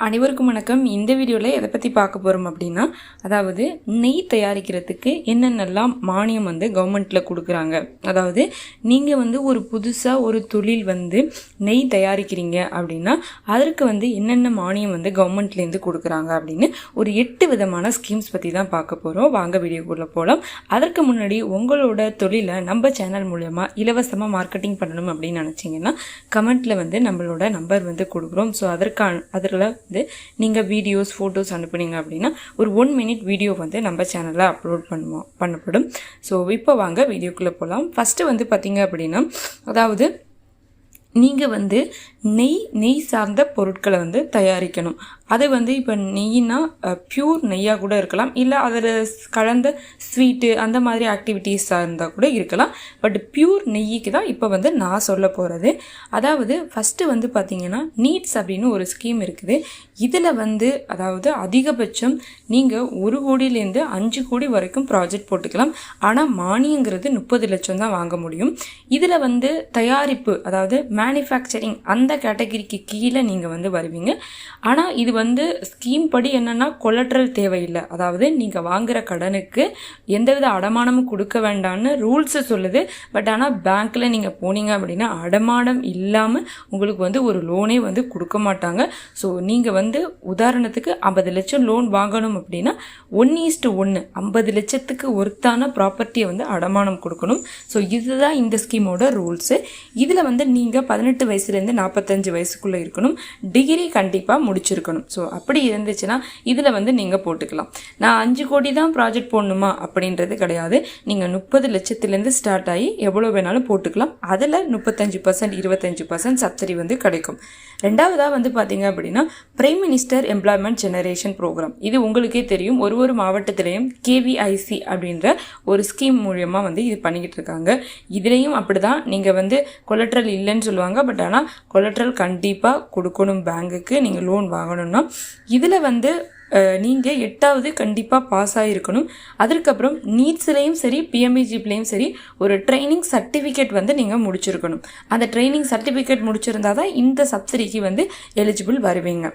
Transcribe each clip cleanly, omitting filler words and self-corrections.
அனைவருக்கும் வணக்கம். இந்த வீடியோவில் எதை பற்றி பார்க்க போகிறோம் அப்படின்னா, அதாவது நெய் தயாரிக்கிறதுக்கு என்னென்னலாம் மானியம் கவர்மெண்ட்டில் கொடுக்குறாங்க. அதாவது நீங்கள் ஒரு புதுசாக ஒரு தொழில் நெய் தயாரிக்கிறீங்க அப்படின்னா அதற்கு என்னென்ன மானியம் கவர்மெண்ட்லேருந்து கொடுக்குறாங்க அப்படின்னு ஒரு 8 விதமான ஸ்கீம்ஸ் பற்றி தான் பார்க்க போகிறோம். வாங்க வீடியோக்குள்ளே போகலாம். அதற்கு முன்னாடி உங்களோட தொழிலை நம்ம சேனல் மூலமா இலவசமாக மார்க்கெட்டிங் பண்ணணும் அப்படின்னு நினச்சிங்கன்னா கமெண்ட்டில் நம்மளோட நம்பர் கொடுக்குறோம். ஸோ அதில் நீங்கள் வீடியோஸ் ஃபோட்டோஸ் அனுப்புனீங்க அப்படின்னா ஒரு 1 மினிட் வீடியோ நம்ம சேனலில் அப்லோட் பண்ணப்படும். ஸோ இப்போ வாங்க வீடியோக்குள்ளே போகலாம். ஃபஸ்ட்டு பார்த்தீங்க அப்படின்னா, அதாவது நீங்கள் நெய் சார்ந்த பொருட்களை தயாரிக்கணும். அது இப்போ நெய்னா பியூர் நெய்யாக கூட இருக்கலாம், இல்லை அதில் கலந்த ஸ்வீட்டு அந்த மாதிரி ஆக்டிவிட்டீஸாக இருந்தால் கூட இருக்கலாம். பட் பியூர் நெய்க்கு தான் இப்போ நான் சொல்ல போகிறது. அதாவது ஃபஸ்ட்டு பார்த்தீங்கன்னா நீட்ஸ் அப்படின்னு ஒரு ஸ்கீம் இருக்குது. இதில் அதாவது அதிகபட்சம் நீங்கள் 1 கோடியிலேருந்து 5 கோடி வரைக்கும் ப்ராஜெக்ட் போட்டுக்கலாம். ஆனால் மானியங்கிறது 30 லட்சம் தான் வாங்க முடியும். இதில் தயாரிப்பு, அதாவது மேனுஃபேக்சரிங் அந்த கேட்டகரிக்கு கீழே நீங்கள் வருவீங்க. ஆனால் இது ஸ்கீம் படி என்னன்னா கொலட்ரல் தேவையில்லை. அதாவது நீங்கள் வாங்குற கடனுக்கு எந்தவித அடமானமும் கொடுக்க வேண்டாம்னு ரூல்ஸ் சொல்லுது. பட் ஆனால் பேங்க்கில் நீங்கள் போனீங்க அப்படின்னா அடமானம் இல்லாமல் உங்களுக்கு ஒரு லோனே கொடுக்க மாட்டாங்க. ஸோ நீங்கள் உதாரணத்துக்கு 50 லட்சம் லோன் வாங்கணும் அப்படின்னா 1:1 50 லட்சத்துக்கு ஒருத்தான ப்ராப்பர்ட்டியை அடமானம் கொடுக்கணும். ஸோ இதுதான் இந்த ஸ்கீமோட ரூல்ஸு. இதில் நீங்கள் 18 வயசுலேருந்து 45 வயசுக்குள்ளே இருக்கணும். டிகிரி கண்டிப்பாக முடிச்சிருக்கணும். ஸோ அப்படி இருந்துச்சுன்னா இதில் நீங்கள் போட்டுக்கலாம். நான் 5 கோடி தான் ப்ராஜெக்ட் போடணுமா அப்படின்றது கிடையாது. நீங்கள் 30 லட்சத்துலேருந்து ஸ்டார்ட் ஆகி எவ்வளோ வேணாலும் போட்டுக்கலாம். அதில் 35% 25% சப்சிடி கிடைக்கும். ரெண்டாவதாக பார்த்தீங்க அப்படின்னா prime minister employment generation program. இது உங்களுக்கே தெரியும். ஒரு மாவட்டத்திலையும் KVIC அப்படின்ற ஒரு ஸ்கீம் மூலியமாக இது பண்ணிக்கிட்டு இருக்காங்க. இதுலேயும் அப்படி தான் நீங்கள் கொலட்ரல் இல்லைன்னு சொல்லுவாங்க. பட் ஆனால் கொலட்ரல் கண்டிப்பாக கொடுக்கணும் பேங்குக்கு நீங்கள் லோன் வாங்கணும்னா. இதில் நீங்கள் 8வது கண்டிப்பாக பாஸ் ஆகிருக்கணும். அதுக்கப்புறம் நீட்ஸ்லேயும் சரி PMEGப்லேயும் சரி ஒரு ட்ரைனிங் சர்டிஃபிகேட் நீங்கள் முடிச்சிருக்கணும். அந்த ட்ரைனிங் சர்டிஃபிகேட் முடிச்சிருந்தா தான் இந்த சப்சிடிக்கு எலிஜிபிள் வருவீங்க.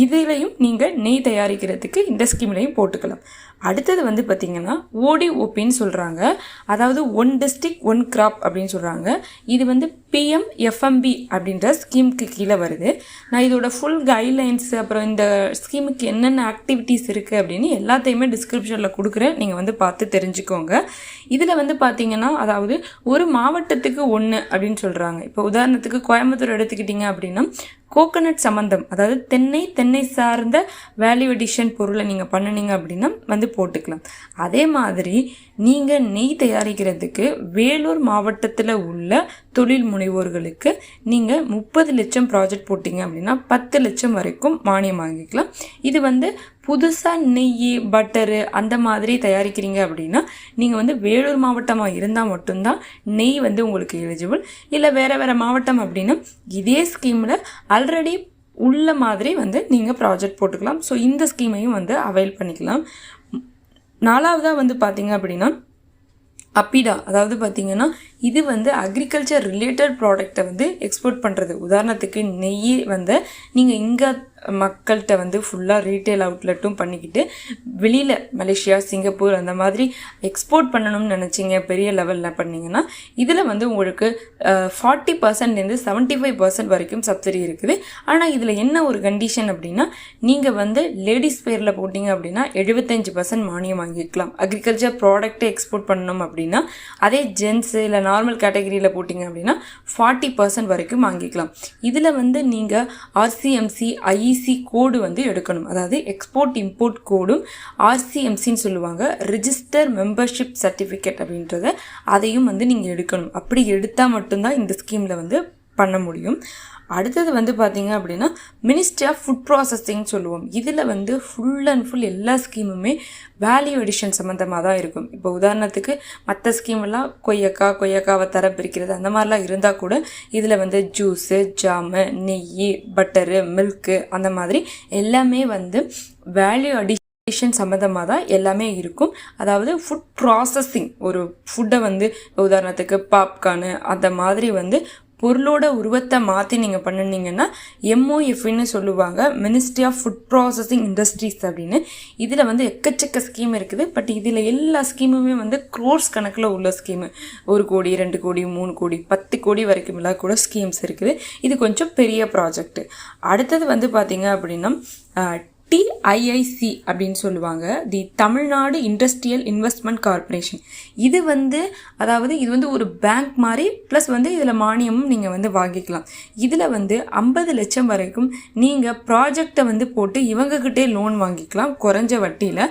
இதுலேயும் நீங்கள் நெய் தயாரிக்கிறதுக்கு இந்த ஸ்கீம்லையும் போட்டுக்கலாம். அடுத்தது பார்த்தீங்கன்னா ODOPன்னு சொல்கிறாங்க. அதாவது 1 டிஸ்ட்ரிக்ட் 1 கிராப் அப்படின்னு சொல்கிறாங்க. இது PMFMB அப்படின்ற ஸ்கீமுக்கு கீழே வருது. நான் இதோட ஃபுல் கைட்லைன்ஸ் அப்புறம் இந்த ஸ்கீமுக்கு என்னென்ன ஆக்டிவிட்டீஸ் இருக்குது அப்படின்னு எல்லாத்தையுமே டிஸ்கிரிப்ஷனில் கொடுக்குறேன். நீங்கள் பார்த்து தெரிஞ்சுக்கோங்க. இதில் பார்த்தீங்கன்னா, அதாவது ஒரு மாவட்டத்துக்கு 1 அப்படின்னு சொல்கிறாங்க. இப்போ உதாரணத்துக்கு கோயம்புத்தூர் எடுத்துக்கிட்டிங்க அப்படின்னா கோகனட் சம்மந்தம், அதாவது தென்னை சார்ந்த வேல்யூ எடிஷன் பொருளை நீங்கள் பண்ணினீங்க அப்படின்னா போட்டுக்கலாம். அதே மாதிரி நீங்கள் நெய் தயாரிக்கிறதுக்கு வேலூர் மாவட்டத்தில் உள்ள தொழில் முனைவோர்களுக்கு நீங்கள் 30 லட்சம் ப்ராஜெக்ட் போட்டிங்க அப்படின்னா 10 லட்சம் வரைக்கும் மானியம் வாங்கிக்கலாம். இது புதுசாக நெய் பட்டரு அந்த மாதிரி தயாரிக்கிறீங்க அப்படின்னா நீங்கள் வேலூர் மாவட்டமாக இருந்தால் மட்டும்தான் நெய் உங்களுக்கு எலிஜிபிள். இல்லை வேறு மாவட்டம் அப்படின்னா இதே ஸ்கீமில் ஆல்ரெடி உள்ள மாதிரி நீங்கள் ப்ராஜெக்ட் போட்டுக்கலாம். ஸோ இந்த ஸ்கீமையும் அவைல் பண்ணிக்கலாம். 4வதாக பார்த்தீங்க அப்படின்னா அப்பிடா. அதாவது பார்த்தீங்கன்னா இது அக்ரிகல்ச்சர் ரிலேட்டட் ப்ராடக்டை எக்ஸ்போர்ட் பண்ணுறது. உதாரணத்துக்கு நெய் நீங்கள் இங்கே மக்கள்கிட்ட ஃபுல்லாக ரீட்டைல் அவுட்லெட்டும் பண்ணிக்கிட்டு வெளியில் மலேசியா சிங்கப்பூர் அந்த மாதிரி எக்ஸ்போர்ட் பண்ணணும்னு நினச்சிங்க பெரிய லெவலில் பண்ணிங்கன்னா இதில் உங்களுக்கு 40%லேருந்து 75% வரைக்கும் சப்சிடி இருக்குது. ஆனால் இதில் என்ன ஒரு கண்டிஷன் அப்படின்னா, நீங்கள் லேடிஸ் பேரில் போட்டிங்க அப்படின்னா 75% மானியம் வாங்கிக்கலாம். அக்ரிகல்ச்சர் ப்ராடக்ட்டை எக்ஸ்போர்ட் பண்ணணும் அப்படின்னா, அதே ஜென்ஸு இல்லை நார்மல் கேட்டகரியில் போட்டிங்க அப்படின்னா 40% வரைக்கும் வாங்கிக்கலாம். இதில் நீங்கள் RCMC IEC கோடு எடுக்கணும். அதாவது எக்ஸ்போர்ட் இம்போர்ட் கோடும் RCMCன்னு சொல்லுவாங்க, ரிஜிஸ்டர் மெம்பர்ஷிப் சர்டிஃபிகேட் அப்படின்றத அதையும் நீங்கள் எடுக்கணும். அப்படி எடுத்தால் மட்டும்தான் இந்த ஸ்கீமில் பண்ண முடியும். அடுத்தது பார்த்தீங்க அப்படின்னா மினிஸ்ட்ரி ஆஃப் ஃபுட் ப்ராசஸிங் சொல்லுவோம். இதில் ஃபுல் அண்ட் ஃபுல் எல்லா ஸ்கீமுமே வேல்யூ எடிஷன் சம்மந்தமாக தான் இருக்கும். இப்போ உதாரணத்துக்கு மற்ற ஸ்கீமெல்லாம் கொய்யாக்காவை தர பிரிக்கிறது அந்த மாதிரிலாம் இருந்தால் கூட இதில் ஜூஸு, ஜாமு, நெய், பட்டரு, மில்க்கு அந்த மாதிரி எல்லாமே வேல்யூ அடிஷன் சம்மந்தமாக தான் எல்லாமே இருக்கும். அதாவது ஃபுட் ப்ராசஸிங், ஒரு ஃபுட்டை உதாரணத்துக்கு பாப்கார்னு அந்த மாதிரி பொருளோட உருவத்தை மாற்றி நீங்கள் பண்ணினீங்கன்னா MOFன்னு சொல்லுவாங்க, ministry of food processing industries அப்படின்னு. இதில் வந்து எக்கச்சக்க ஸ்கீம் இருக்குது. பட் இதில் எல்லா ஸ்கீமுமே வந்து க்ரோர்ஸ் கணக்கில் உள்ள ஸ்கீமு. 1 கோடி 2 கோடி 3 கோடி 10 கோடி வரைக்கும் எல்லாம் கூட ஸ்கீம்ஸ் இருக்குது. இது கொஞ்சம் பெரிய ப்ராஜெக்ட். அடுத்தது வந்து பார்த்தீங்க அப்படின்னா TIIC அப்படின்னு சொல்லுவாங்க, தி தமிழ்நாடு இண்டஸ்ட்ரியல் இன்வெஸ்ட்மெண்ட் கார்பரேஷன். இது வந்து அதாவது இது வந்து ஒரு பேங்க் மாதிரி, ப்ளஸ் வந்து இதில் மானியமும் நீங்கள் வந்து வாங்கிக்கலாம். இதில் வந்து 50 லட்சம் வரைக்கும் நீங்கள் ப்ராஜெக்டை வந்து போட்டு இவங்ககிட்டே லோன் வாங்கிக்கலாம் குறைஞ்ச வட்டியில்.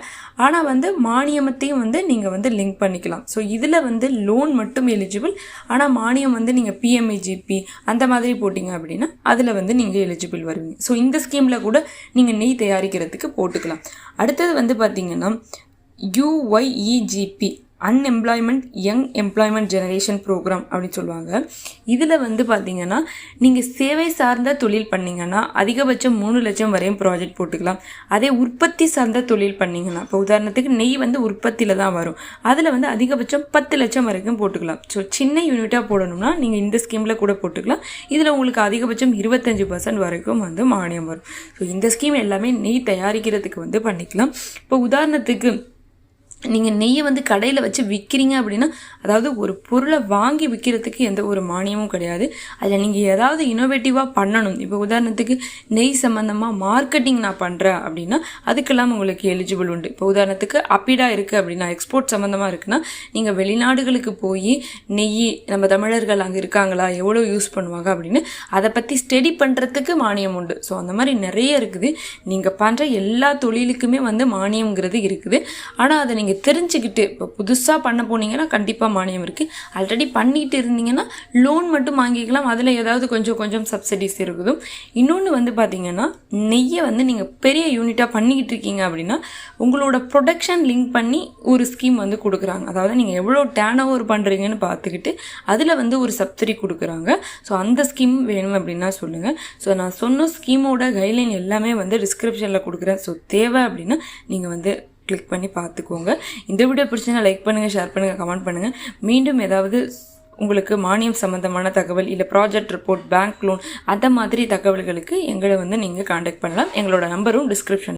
ஆனால் வந்து மானியமத்தையும் வந்து நீங்கள் வந்து லிங்க் பண்ணிக்கலாம். ஸோ இதில் வந்து லோன் மட்டும் எலிஜிபிள், ஆனால் மானியம் வந்து நீங்கள் PMIGP அந்த மாதிரி போட்டிங்க அப்படின்னா அதில் வந்து நீங்கள் எலிஜிபிள் வருவீங்க. ஸோ இந்த ஸ்கீமில் கூட நீங்கள் நெய் தயாரிக்கிறதுக்கு போட்டுக்கலாம். அடுத்தது வந்து பார்த்தீங்கன்னா UYEGP, unemployment young employment generation program அப்படின்னு சொல்லுவாங்க. இதில் வந்து பார்த்தீங்கன்னா நீங்கள் சேவை சார்ந்த தொழில் பண்ணிங்கன்னா அதிகபட்சம் 3 லட்சம் வரையும் ப்ராஜெக்ட் போட்டுக்கலாம். அதே உற்பத்தி சார்ந்த தொழில் பண்ணிங்கன்னா, இப்போ உதாரணத்துக்கு நெய் வந்து உற்பத்தியில் தான் வரும், அதில் வந்து அதிகபட்சம் 10 லட்சம் வரைக்கும் போட்டுக்கலாம். ஸோ சின்ன யூனிட்டாக போடணும்னா நீங்கள் இந்த ஸ்கீமில் கூட போட்டுக்கலாம். இதில் உங்களுக்கு அதிகபட்சம் 25% வரைக்கும் வந்து மானியம் வரும். ஸோ இந்த ஸ்கீம் எல்லாமே நெய் தயாரிக்கிறதுக்கு வந்து பண்ணிக்கலாம். இப்போ உதாரணத்துக்கு நீங்கள் நெய்யை வந்து கடையில் வச்சு விற்கிறீங்க அப்படின்னா, அதாவது ஒரு பொருளை வாங்கி விற்கிறதுக்கு எந்த ஒரு மானியமும் கிடையாது. அதில் நீங்கள் ஏதாவது இனோவேட்டிவாக பண்ணணும். இப்போ உதாரணத்துக்கு நெய் சம்மந்தமாக மார்க்கெட்டிங் நான் பண்ணுறேன் அப்படின்னா அதுக்கெல்லாம் உங்களுக்கு எலிஜிபிள் உண்டு. இப்போ உதாரணத்துக்கு அப்பிடா இருக்குது அப்படின்னா, எக்ஸ்போர்ட் சம்மந்தமாக இருக்குன்னா நீங்கள் வெளிநாடுகளுக்கு போய் நெய் நம்ம தமிழர்கள் அங்கே இருக்காங்களா, எவ்வளோ யூஸ் பண்ணுவாங்க அப்படின்னு அதை பற்றி ஸ்டடி பண்ணுறதுக்கு மானியம் உண்டு. ஸோ அந்த மாதிரி நிறைய இருக்குது. நீங்கள் பண்ணுற எல்லா தொழிலுக்குமே வந்து மானியம்ங்கிறது இருக்குது. ஆனால் அதை நீங்கள் தெரிஞ்சுக்கிட்டு இப்போ புதுசாக பண்ண போனீங்கன்னா கண்டிப்பாக மானியம் இருக்குது. ஆல்ரெடி பண்ணிட்டு இருந்தீங்கன்னா லோன் மட்டும் வாங்கிக்கலாம், அதில் ஏதாவது கொஞ்சம் சப்சிடிஸ் இருக்குது. இன்னொன்று வந்து பார்த்தீங்கன்னா நெய்யை வந்து நீங்கள் பெரிய யூனிட்டாக பண்ணிக்கிட்டு இருக்கீங்க அப்படின்னா உங்களோட ப்ரொடக்ஷன் லிங்க் பண்ணி ஒரு ஸ்கீம் வந்து கொடுக்குறாங்க. அதாவது நீங்கள் எவ்வளோ டேர்ன் ஓவர் பண்ணுறீங்கன்னு பார்த்துக்கிட்டு அதில் வந்து ஒரு சப்சிடி கொடுக்குறாங்க. ஸோ அந்த ஸ்கீம் வேணும் அப்படின்னா சொல்லுங்கள். ஸோ நான் சொன்ன ஸ்கீமோட கைட்லைன் எல்லாமே வந்து டிஸ்கிரிப்ஷனில் கொடுக்குறேன். ஸோ தேவை அப்படின்னா நீங்கள் வந்து கிளிக் பண்ணி பார்த்துக்கோங்க. இந்த வீடியோ பிடிச்சா லைக் பண்ணுங்கள், ஷேர் பண்ணுங்கள், கமெண்ட் பண்ணுங்கள். மீண்டும் ஏதாவது உங்களுக்கு மானியம் சம்மந்தமான தகவல் இல்லை ப்ராஜெக்ட் ரிப்போர்ட், பேங்க் லோன் அந்த மாதிரி தகவல்களுக்கு எங்களை வந்து நீங்கள் காண்டாக்ட் பண்ணலாம். எங்களோட நம்பரும் டிஸ்கிரிப்ஷன்